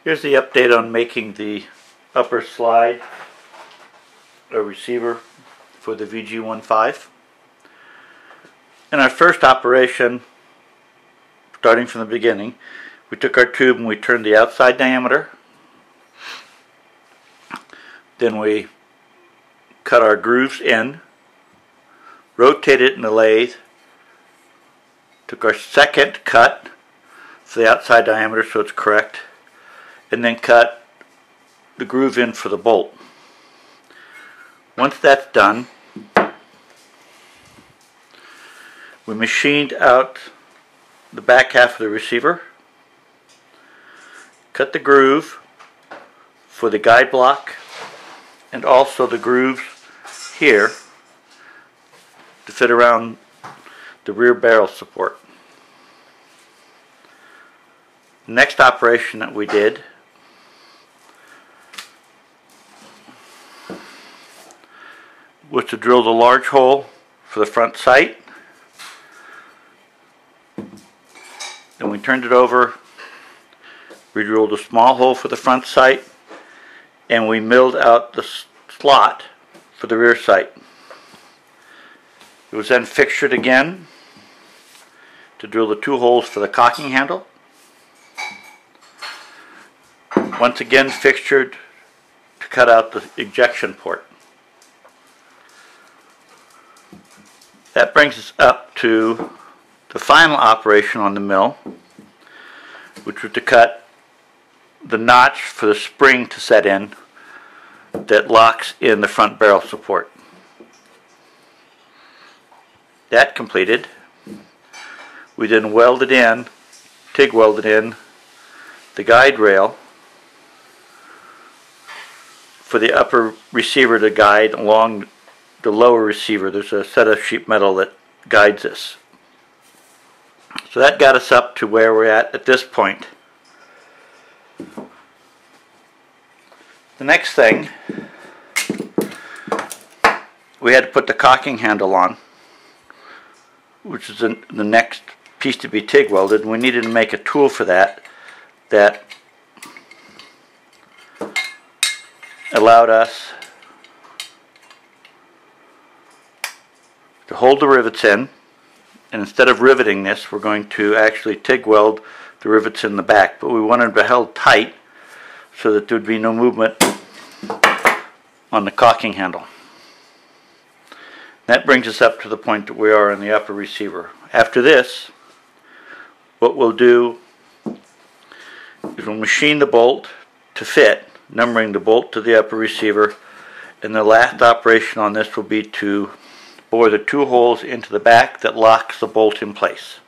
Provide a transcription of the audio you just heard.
Here's the update on making the upper slide or receiver for the VG15. In our first operation, starting from the beginning, we took our tube and we turned the outside diameter. Then we cut our grooves in, rotated it in the lathe, took our second cut for the outside diameter so it's correct, and then cut the groove in for the bolt. Once that's done, we machined out the back half of the receiver, cut the groove for the guide block and also the grooves here to fit around the rear barrel support. The next operation that we did was to drill the large hole for the front sight. Then we turned it over, we drilled a small hole for the front sight, and we milled out the slot for the rear sight. It was then fixtured again to drill the two holes for the cocking handle. Once again fixtured to cut out the ejection port. That brings us up to the final operation on the mill, which was to cut the notch for the spring to set in that locks in the front barrel support. That completed, we then welded in, TIG welded in the guide rail for the upper receiver to guide along the lower receiver. There's a set of sheet metal that guides this. So that got us up to where we're at this point. The next thing, we had to put the cocking handle on, which is the next piece to be TIG welded, and we needed to make a tool for that allowed us to hold the rivets in, and instead of riveting this, we're going to actually TIG weld the rivets in the back, but we wanted them held tight so that there would be no movement on the cocking handle. That brings us up to the point that we are in the upper receiver. After this, what we'll do is we'll machine the bolt to fit, numbering the bolt to the upper receiver, and the last operation on this will be to bore the two holes into the back that locks the bolt in place.